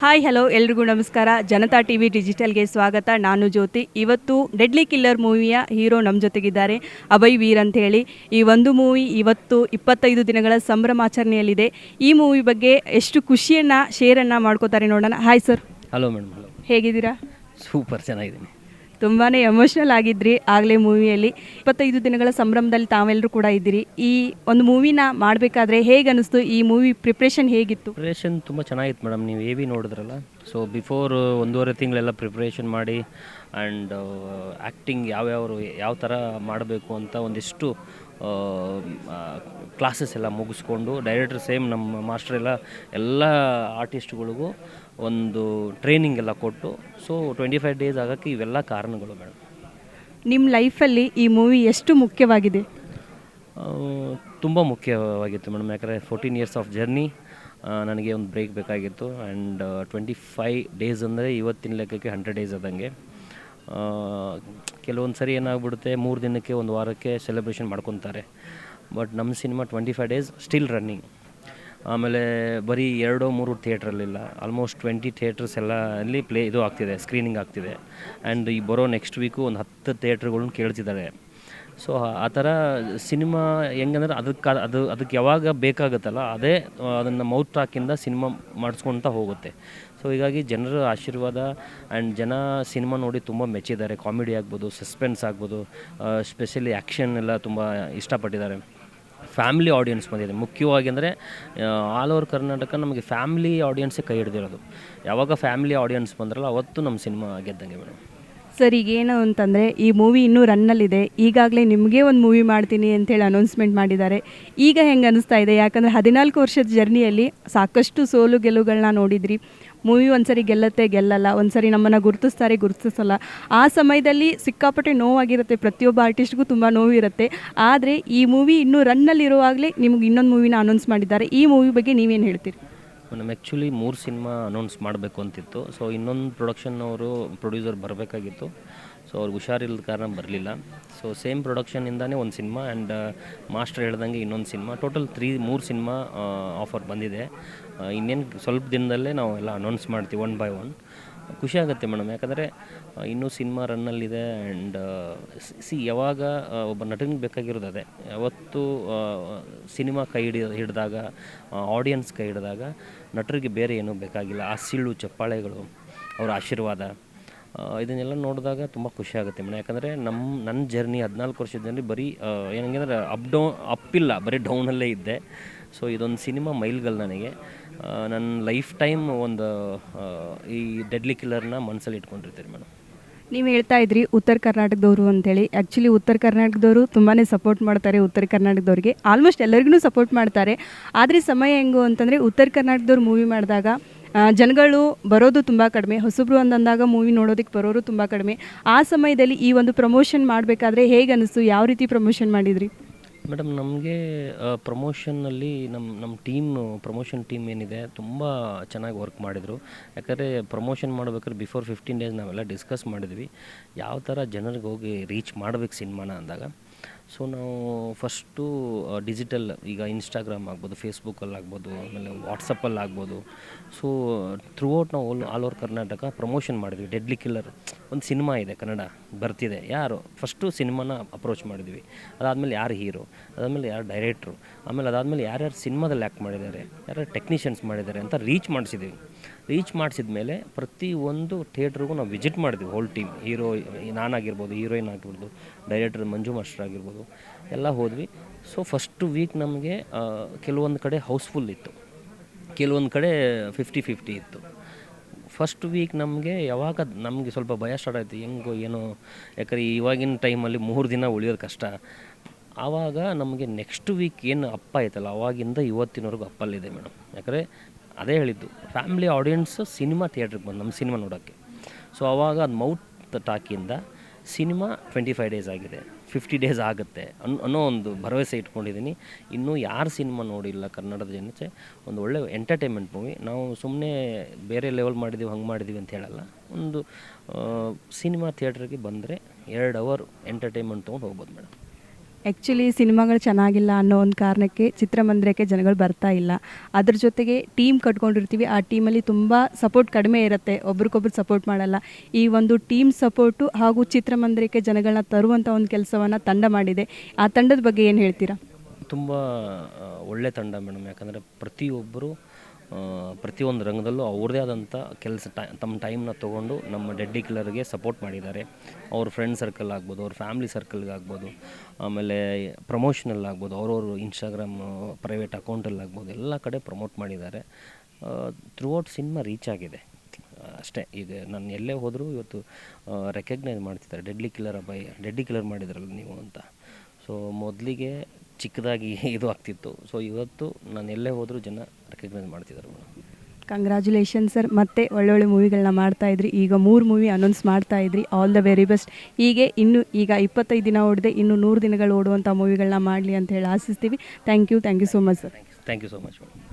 Hi hello ಎಲ್ರಿಗೂ ನಮಸ್ಕಾರ. Janata T V ಡಿಜಿಟಲ್ಗೆ ಸ್ವಾಗತ. ನಾನು ಜ್ಯೋತಿ. ಇವತ್ತು ಡೆಡ್ಲಿ ಕಿಲ್ಲರ್ ಮೂವಿಯ ಹೀರೋ ನಮ್ಮ ಜೊತೆಗಿದ್ದಾರೆ, ಅಭಯ್ ವೀರ್ ಅಂತ ಹೇಳಿ. ಈ ಒಂದು ಮೂವಿ ಇವತ್ತು 25 ದಿನಗಳ ಸಂಭ್ರಮಾಚರಣೆಯಲ್ಲಿದೆ. ಈ ಮೂವಿ ಬಗ್ಗೆ ಎಷ್ಟು ಖುಷಿಯನ್ನು ಶೇರನ್ನು ಮಾಡ್ಕೋತಾರೆ ನೋಡೋಣ. Hi sir. Hello madam. Hello. ಹೇಗಿದ್ದೀರಾ? ಸೂಪರ್ ಚೆನ್ನಾಗಿದ್ದೀನಿ. ತುಂಬಾ ಎಮೋಷ್ನಲ್ ಆಗಿದ್ರಿ ಆಗಲೇ ಮೂವಿಯಲ್ಲಿ. 25 ದಿನಗಳ ಸಂಭ್ರಮದಲ್ಲಿ ತಾವೆಲ್ಲರೂ ಕೂಡ ಇದ್ದೀರಿ. ಈ ಒಂದು ಮೂವಿನ ಮಾಡಬೇಕಾದ್ರೆ ಹೇಗೆ ಅನ್ನಿಸ್ತು? ಈ ಮೂವಿ ಪ್ರಿಪ್ರೇಷನ್ ಹೇಗಿತ್ತು? ಪ್ರಿಪ್ರೇಷನ್ ತುಂಬ ಚೆನ್ನಾಗಿತ್ತು ಮೇಡಮ್. ನೀವು ಎ ವಿ ನೋಡಿದ್ರಲ್ಲ, ಸೊ ಬಿಫೋರ್ 1.5 ತಿಂಗಳೆಲ್ಲ ಪ್ರಿಪ್ರೇಷನ್ ಮಾಡಿ ಆ್ಯಂಡ್ ಆ್ಯಕ್ಟಿಂಗ್ ಯಾವ ಥರ ಮಾಡಬೇಕು ಅಂತ ಒಂದಿಷ್ಟು ಕ್ಲಾಸಸ್ ಎಲ್ಲ ಮುಗಿಸ್ಕೊಂಡು, ಡೈರೆಕ್ಟರ್ ಸೇಮ್ ನಮ್ಮ ಮಾಸ್ಟರ್ ಎಲ್ಲ ಆರ್ಟಿಸ್ಟ್ಗಳಿಗೂ ಒಂದು ಟ್ರೈನಿಂಗ್ ಎಲ್ಲ ಕೊಟ್ಟು, ಸೊ 25 ಡೇಸ್ ಆಗೋಕ್ಕೆ ಇವೆಲ್ಲ ಕಾರಣಗಳು ಮೇಡಮ್. ನಿಮ್ಮ ಲೈಫಲ್ಲಿ ಈ ಮೂವಿ ಎಷ್ಟು ಮುಖ್ಯವಾಗಿದೆ? ತುಂಬ ಮುಖ್ಯವಾಗಿತ್ತು ಮೇಡಮ್. ಯಾಕಂದರೆ 14 ಇಯರ್ಸ್ ಆಫ್ ಜರ್ನಿ, ನನಗೆ ಒಂದು ಬ್ರೇಕ್ ಬೇಕಾಗಿತ್ತು. ಆ್ಯಂಡ್ 25 ಡೇಸ್ ಅಂದರೆ ಇವತ್ತಿನ ಲೆಕ್ಕಕ್ಕೆ 100 ಡೇಸ್ ಆದಂಗೆ. ಕೆಲವೊಂದು ಸರಿ ಏನಾಗ್ಬಿಡುತ್ತೆ, 3 ದಿನಕ್ಕೆ 1 ವಾರಕ್ಕೆ ಸೆಲೆಬ್ರೇಷನ್ ಮಾಡ್ಕೊತಾರೆ. ಬಟ್ ನಮ್ಮ ಸಿನಿಮಾ 25 ಡೇಸ್ ಸ್ಟಿಲ್ ರನ್ನಿಂಗ್. ಆಮೇಲೆ ಬರೀ 2-3 ಥಿಯೇಟ್ರಲ್ಲಿಲ್ಲ, ಆಲ್ಮೋಸ್ಟ್ 20 ಥಿಯೇಟರ್ಸ್ ಎಲ್ಲ ಅಲ್ಲಿ ಇದು ಆಗ್ತಿದೆ, ಸ್ಕ್ರೀನಿಂಗ್ ಆಗ್ತಿದೆ. ಆ್ಯಂಡ್ ಈ ಬರೋ ನೆಕ್ಸ್ಟ್ ವೀಕು ಒಂದು 10 ಥಿಯೇಟ್ರ್ಗಳನ್ನ ಕೇಳ್ತಿದ್ದಾರೆ. ಸೊ ಆ ಥರ ಸಿನಿಮಾ ಹೆಂಗಂದ್ರೆ ಅದಕ್ಕೆ ಯಾವಾಗ ಬೇಕಾಗುತ್ತಲ್ಲ ಅದನ್ನು ಮೌತ್ ಟಾಕಿಂದ ಸಿನಿಮಾ ಮಾಡಿಸ್ಕೊಳ್ತಾ ಹೋಗುತ್ತೆ. ಸೊ ಹೀಗಾಗಿ ಜನರ ಆಶೀರ್ವಾದ ಆ್ಯಂಡ್ ಜನ ಸಿನಿಮಾ ನೋಡಿ ತುಂಬ ಮೆಚ್ಚಿದ್ದಾರೆ. ಕಾಮಿಡಿ ಆಗ್ಬೋದು, ಸಸ್ಪೆನ್ಸ್ ಆಗ್ಬೋದು, ಸ್ಪೆಷಲಿ ಆ್ಯಕ್ಷನ್ ಎಲ್ಲ ತುಂಬ ಇಷ್ಟಪಟ್ಟಿದ್ದಾರೆ. ಫ್ಯಾಮಿಲಿ ಆಡಿಯನ್ಸ್ ಬಂದಿದೆ ಮುಖ್ಯವಾಗಿ. ಅಂದರೆ ಆಲ್ ಓವರ್ ಕರ್ನಾಟಕ ನಮಗೆ ಫ್ಯಾಮಿಲಿ ಆಡಿಯನ್ಸೇ ಕೈ ಹಿಡ್ದಿರೋದು. ಯಾವಾಗ ಫ್ಯಾಮಿಲಿ ಆಡಿಯನ್ಸ್ ಬಂದ್ರಲ್ಲ ಅವತ್ತು ನಮ್ಮ ಸಿನಿಮಾ ಗೆದ್ದಂಗೆ ಮೇಡಮ್. ಸರ್, ಈಗೇನು ಅಂತಂದರೆ ಈ ಮೂವಿ ಇನ್ನೂ ರನ್ನಲ್ಲಿದೆ. ಈಗಾಗಲೇ ನಿಮಗೆ ಒಂದು ಮೂವಿ ಮಾಡ್ತೀನಿ ಅಂತೇಳಿ ಅನೌನ್ಸ್ಮೆಂಟ್ ಮಾಡಿದ್ದಾರೆ. ಈಗ ಹೆಂಗೆ ಅನ್ನಿಸ್ತಾ ಇದೆ? ಯಾಕಂದರೆ 14 ವರ್ಷದ ಜರ್ನಿಯಲ್ಲಿ ಸಾಕಷ್ಟು ಸೋಲು ಗೆಲುವುಗಳನ್ನ ನೋಡಿದ್ರಿ. ಮೂವಿ ಒಂದ್ಸರಿ ಗೆಲ್ಲತ್ತೆ, ಗೆಲ್ಲಲ್ಲ, ಒಂದ್ಸರಿ ನಮ್ಮನ್ನು ಗುರುತಿಸಲ್ಲ. ಆ ಸಮಯದಲ್ಲಿ ಸಿಕ್ಕಾಪಟ್ಟೆ ನೋವಾಗಿರುತ್ತೆ. ಪ್ರತಿಯೊಬ್ಬ ಆರ್ಟಿಸ್ಟ್ಗೂ ತುಂಬ ನೋವಿರುತ್ತೆ. ಆದರೆ ಈ ಮೂವಿ ಇನ್ನೂ ರನ್ನಲ್ಲಿರುವಾಗಲೇ ನಿಮ್ಗೆ ಇನ್ನೊಂದು ಮೂವಿನ ಅನೌನ್ಸ್ ಮಾಡಿದ್ದಾರೆ. ಈ ಮೂವಿ ಬಗ್ಗೆ ನೀವೇನು ಹೇಳ್ತೀರಿ? ನಮ್ಮ ಆ್ಯಕ್ಚುಲಿ 3 ಸಿನಿಮಾ ಅನೌನ್ಸ್ ಮಾಡಬೇಕು ಅಂತಿತ್ತು. ಸೊ ಇನ್ನೊಂದು ಪ್ರೊಡ್ಯೂಸರ್ ಬರಬೇಕಾಗಿತ್ತು. ಸೊ ಅವ್ರಿಗೆ ಹುಷಾರಿಲ್ಲದ ಕಾರಣ ಬರಲಿಲ್ಲ. ಸೊ ಸೇಮ್ ಪ್ರೊಡಕ್ಷನಿಂದಾನೇ ಒಂದು ಸಿನಿಮಾ ಆ್ಯಂಡ್ ಮಾಸ್ಟರ್ ಹೇಳ್ದಂಗೆ ಇನ್ನೊಂದು ಸಿನಿಮಾ, ಟೋಟಲ್ 3 ಸಿನಿಮಾ ಆಫರ್ ಬಂದಿದೆ. ಇನ್ನೇನು ಸ್ವಲ್ಪ ದಿನದಲ್ಲೇ ನಾವು ಎಲ್ಲ ಅನೌನ್ಸ್ ಮಾಡ್ತೀವಿ ಒನ್ ಬೈ ಒನ್. ಖುಷಿ ಆಗುತ್ತೆ ಮೇಡಮ್. ಯಾಕಂದರೆ ಇನ್ನೂ ಸಿನಿಮಾ ರನ್ನಲ್ಲಿದೆ. ಆ್ಯಂಡ್ ಯಾವಾಗ ಒಬ್ಬ ನಟನಿಗೆ ಬೇಕಾಗಿರೋದು ಅದೇ. ಯಾವತ್ತು ಸಿನಿಮಾ ಕೈ ಹಿಡಿದಾಗ, ಆಡಿಯನ್ಸ್ ಕೈ ಹಿಡಿದಾಗ ನಟರಿಗೆ ಬೇರೆ ಏನೂ ಬೇಕಾಗಿಲ್ಲ. ಆ ಸಿಳ್ಳು ಚಪ್ಪಾಳೆಗಳು, ಅವರ ಆಶೀರ್ವಾದ, ಇದನ್ನೆಲ್ಲ ನೋಡಿದಾಗ ತುಂಬ ಖುಷಿ ಆಗುತ್ತೆ ಮೇಡಮ್. ಯಾಕಂದರೆ ನನ್ನ ಜರ್ನಿ 14 ವರ್ಷದ ಜರ್ನಿ ಬರೀ ಏನಂದರೆ ಅಪ್ಪಿಲ್ಲ, ಬರೀ ಡೌನಲ್ಲೇ ಇದ್ದೆ. ಸೊ ಇದೊಂದು ಸಿನಿಮಾ ಮೈಲ್ಗಲ್ಲು ನನಗೆ. ನನ್ನ ಲೈಫ್ ಟೈಮ್ ಒಂದು ಈ ಡೆಡ್ಲಿ ಕಿಲ್ಲರ್ನ ಮನಸ್ಸಲ್ಲಿ ಇಟ್ಕೊಂಡಿರ್ತೀನಿ ಮೇಡಮ್. ನೀವು ಹೇಳ್ತಾ ಇದ್ರಿ ಉತ್ತರ ಕರ್ನಾಟಕದವರು ಅಂತೇಳಿ. ಆ್ಯಕ್ಚುಲಿ ಉತ್ತರ ಕರ್ನಾಟಕದವರು ತುಂಬಾ ಸಪೋರ್ಟ್ ಮಾಡ್ತಾರೆ. ಉತ್ತರ ಕರ್ನಾಟಕದವ್ರಿಗೆ ಆಲ್ಮೋಸ್ಟ್ ಎಲ್ಲರಿಗೂ ಸಪೋರ್ಟ್ ಮಾಡ್ತಾರೆ. ಆದರೆ ಸಮಯ ಹೆಂಗು ಅಂತಂದರೆ ಉತ್ತರ ಕರ್ನಾಟಕದವ್ರು ಮೂವಿ ಮಾಡಿದಾಗ ಜನಗಳು ಬರೋದು ತುಂಬ ಕಡಿಮೆ. ಹೊಸಬ್ರು ಅಂದಾಗ ಮೂವಿ ನೋಡೋದಕ್ಕೆ ಬರೋರು ತುಂಬ ಕಡಿಮೆ. ಆ ಸಮಯದಲ್ಲಿ ಈ ಒಂದು ಪ್ರಮೋಷನ್ ಮಾಡಬೇಕಾದ್ರೆ ಹೇಗೆ ಅನ್ನಿಸ್ತು? ಯಾವ ರೀತಿ ಪ್ರಮೋಷನ್ ಮಾಡಿದ್ರಿ ಮೇಡಮ್? ನಮಗೆ ಪ್ರಮೋಷನ್ನಲ್ಲಿ ನಮ್ಮ ಪ್ರಮೋಷನ್ ಟೀಮ್ ಏನಿದೆ ತುಂಬ ಚೆನ್ನಾಗಿ ವರ್ಕ್ ಮಾಡಿದರು. ಯಾಕಂದರೆ ಪ್ರಮೋಷನ್ ಮಾಡ್ಬೇಕಾದ್ರೆ ಬಿಫೋರ್ 15 ಡೇಸ್ ನಾವೆಲ್ಲ ಡಿಸ್ಕಸ್ ಮಾಡಿದ್ವಿ, ಯಾವ ಥರ ಜನರಿಗೆ ಹೋಗಿ ರೀಚ್ ಮಾಡಬೇಕು ಸಿನಿಮಾನ ಅಂದಾಗ. ಸೊ ನಾವು ಫಸ್ಟು ಡಿಜಿಟಲ್, ಈಗ ಇನ್ಸ್ಟಾಗ್ರಾಮ್ ಆಗ್ಬೋದು, ಫೇಸ್ಬುಕ್ಕಲ್ಲಿ ಆಗ್ಬೋದು, ಆಮೇಲೆ ವಾಟ್ಸಪ್ಪಲ್ಲಿ ಆಗ್ಬೋದು. ಸೊ ಥ್ರೂಔಟ್ ನಾವು ಆಲ್ ಓವರ್ ಕರ್ನಾಟಕ ಪ್ರಮೋಷನ್ ಮಾಡಿದ್ವಿ. ಡೆಡ್ಲಿ ಕಿಲ್ಲರ್ ಒಂದು ಸಿನಿಮಾ ಇದೆ, ಕನ್ನಡ ಬರ್ತಿದೆ. ಫಸ್ಟು ಸಿನಿಮಾನ ಅಪ್ರೋಚ್ ಮಾಡಿದ್ವಿ. ಅದಾದಮೇಲೆ ಯಾರು ಹೀರೋ, ಅದಾದಮೇಲೆ ಯಾರು ಡೈರೆಕ್ಟ್ರು, ಆಮೇಲೆ ಅದಾದಮೇಲೆ ಯಾರ್ಯಾರು ಸಿನಿಮಾದಲ್ಲಿ ಆ್ಯಕ್ಟ್ ಮಾಡಿದ್ದಾರೆ, ಯಾರ್ಯಾರು ಟೆಕ್ನಿಷಿಯನ್ಸ್ ಮಾಡಿದ್ದಾರೆ ಅಂತ ರೀಚ್ ಮಾಡಿಸಿದ ಮೇಲೆ ಪ್ರತಿಯೊಂದು ಥಿಯೇಟ್ರಿಗೂ ನಾವು ವಿಸಿಟ್ ಮಾಡಿದ್ವಿ. ಹೋಲ್ ಟೀಮ್, ನಾನಾಗಿರ್ಬೋದು, ಹೀರೋಯಿನ್ ಆಗಿರ್ಬೋದು, ಡೈರೆಕ್ಟರ್ ಮಂಜು ಮಾಸ್ಟರ್ ಆಗಿರ್ಬೋದು, ಎಲ್ಲ ಹೋದ್ವಿ. ಸೊ ಫಸ್ಟು ವೀಕ್ ನಮಗೆ ಕೆಲವೊಂದು ಕಡೆ ಹೌಸ್ಫುಲ್ ಇತ್ತು, ಕೆಲವೊಂದು ಕಡೆ 50-50 ಇತ್ತು. ಫಸ್ಟ್ ವೀಕ್ ಯಾವಾಗ ನಮಗೆ ಸ್ವಲ್ಪ ಭಯ ಸ್ಟಾರ್ಟ್ ಆಯಿತು, ಹೆಂಗೋ ಏನೋ. ಯಾಕಂದರೆ ಇವಾಗಿನ ಟೈಮಲ್ಲಿ 3 ದಿನ ಉಳಿಯೋದು ಕಷ್ಟ. ಆವಾಗ ನಮಗೆ ನೆಕ್ಸ್ಟ್ ವೀಕ್ ಏನು ಅಪ್ಪ ಆಯ್ತಲ್ಲ, ಅವಾಗಿಂದ ಇವತ್ತಿನವರೆಗೂ ಅಪ್ಪಲ್ಲಿದೆ ಮೇಡಮ್. ಯಾಕಂದರೆ ಅದೇ ಹೇಳಿದ್ದು, ಫ್ಯಾಮಿಲಿ ಆಡಿಯನ್ಸು ಸಿನಿಮಾ ಥಿಯೇಟ್ರಿಗೆ ಬಂದು ನಮ್ಮ ಸಿನಿಮಾ ನೋಡೋಕ್ಕೆ. ಸೊ ಆವಾಗ ಅದು ಮೌತ್ ಟಾಕಿಂದ ಸಿನಿಮಾ 25 ಡೇಸ್ ಆಗಿದೆ, 50 ಡೇಸ್ ಆಗುತ್ತೆ ಅನ್ನೋ ಒಂದು ಭರವಸೆ ಇಟ್ಕೊಂಡಿದ್ದೀನಿ. ಇನ್ನೂ ಯಾರು ಸಿನಿಮಾ ನೋಡಿಲ್ಲ ಕನ್ನಡದ ಜನತೆ, ಒಂದು ಒಳ್ಳೆ ಎಂಟರ್ಟೈನ್ಮೆಂಟ್ ಮೂವಿ. ನಾವು ಸುಮ್ಮನೆ ಬೇರೆ ಲೆವೆಲ್ ಮಾಡಿದ್ದೀವಿ, ಹಂಗೆ ಮಾಡಿದ್ದೀವಿ ಅಂತ ಹೇಳಲ್ಲ. ಒಂದು ಸಿನಿಮಾ ಥಿಯೇಟ್ರಿಗೆ ಬಂದರೆ 2 ಅವರ್ ಎಂಟರ್ಟೈನ್ಮೆಂಟ್ ತೊಗೊಂಡು ಹೋಗ್ಬೋದು ಮೇಡಮ್. ಆ್ಯಕ್ಚುಲಿ ಸಿನಿಮಾಗಳು ಚೆನ್ನಾಗಿಲ್ಲ ಅನ್ನೋ ಒಂದು ಕಾರಣಕ್ಕೆ ಚಿತ್ರಮಂದಿರಕ್ಕೆ ಜನಗಳು ಬರ್ತಾ ಇಲ್ಲ. ಅದ್ರ ಜೊತೆಗೆ ಟೀಮ್ ಕಟ್ಕೊಂಡಿರ್ತೀವಿ, ಆ ಟೀಮಲ್ಲಿ ತುಂಬ ಸಪೋರ್ಟ್ ಕಡಿಮೆ ಇರುತ್ತೆ, ಒಬ್ರಿಗೊಬ್ರು ಸಪೋರ್ಟ್ ಮಾಡಲ್ಲ. ಈ ಒಂದು ಟೀಮ್ ಸಪೋರ್ಟು ಹಾಗೂ ಚಿತ್ರಮಂದಿರಕ್ಕೆ ಜನಗಳನ್ನ ತರುವಂಥ ಒಂದು ಕೆಲಸವನ್ನು ತಂಡ ಮಾಡಿದೆ. ಆ ತಂಡದ ಬಗ್ಗೆ ಏನು ಹೇಳ್ತೀರಾ? ತುಂಬ ಒಳ್ಳೆ ತಂಡ ಮೇಡಮ್. ಯಾಕಂದರೆ ಪ್ರತಿಯೊಬ್ಬರು ಪ್ರತಿಯೊಂದು ರಂಗದಲ್ಲೂ ಅವ್ರದ್ದೇ ಆದಂಥ ತಮ್ಮ ಟೈಮ್ನ ತೊಗೊಂಡು ನಮ್ಮ ಡೆಡ್ಡಿ ಕಿಲ್ಲರ್ಗೆ ಸಪೋರ್ಟ್ ಮಾಡಿದ್ದಾರೆ. ಅವ್ರ ಫ್ರೆಂಡ್ ಸರ್ಕಲ್ ಆಗ್ಬೋದು, ಅವ್ರ ಫ್ಯಾಮಿಲಿ ಸರ್ಕಲ್ಗೆ ಆಗ್ಬೋದು, ಆಮೇಲೆ ಪ್ರಮೋಷನಲ್ಲಿ ಆಗ್ಬೋದು, ಅವ್ರವ್ರ ಇನ್ಸ್ಟಾಗ್ರಾಮ್ ಪ್ರೈವೇಟ್ ಅಕೌಂಟಲ್ಲಿ ಆಗ್ಬೋದು, ಎಲ್ಲ ಕಡೆ ಪ್ರಮೋಟ್ ಮಾಡಿದ್ದಾರೆ. ಥ್ರೂ ಔಟ್ ಸಿನಿಮಾ ರೀಚ್ ಆಗಿದೆ ಅಷ್ಟೇ. ಈಗ ನಾನು ಎಲ್ಲೇ ಹೋದರೂ ಇವತ್ತು ರೆಕಗ್ನೈಸ್ ಮಾಡ್ತಿದ್ದಾರೆ, ಡೆಡ್ಡಿ ಕಿಲ್ಲರ್ ಮಾಡಿದ್ರಲ್ಲ ನೀವು ಅಂತ. ಸೊ ಮೊದಲಿಗೆ ಚಿಕ್ಕದಾಗಿ ಇದು ಆಗ್ತಿತ್ತು. ಸೊ ಇವತ್ತು ನಾನು ಎಲ್ಲೇ ಹೋದರೂ ಜನ ರೆಕಗ್ನೈಸ್ ಮಾಡ್ತಿದ್ದಾರೆ ಮೇಡಮ್. Congratulation sir. ಮತ್ತೆ ಒಳ್ಳೊಳ್ಳೆ ಮೂವಿಗಳನ್ನ ಮಾಡ್ತಾಯಿದ್ರಿ, ಈಗ 3 ಮೂವಿ ಅನೌನ್ಸ್ ಮಾಡ್ತಾಯಿದ್ರಿ. All the very best. ಹೀಗೆ ಈಗ 25 ದಿನ ಓಡಿದೆ, ಇನ್ನು 100 ದಿನಗಳು ಓಡುವಂಥ ಮೂವಿಗಳನ್ನ ಮಾಡಲಿ ಅಂತ ಹೇಳಿ ಆಶಿಸ್ತೀವಿ. Thank you so much sir. Thank you so much madam.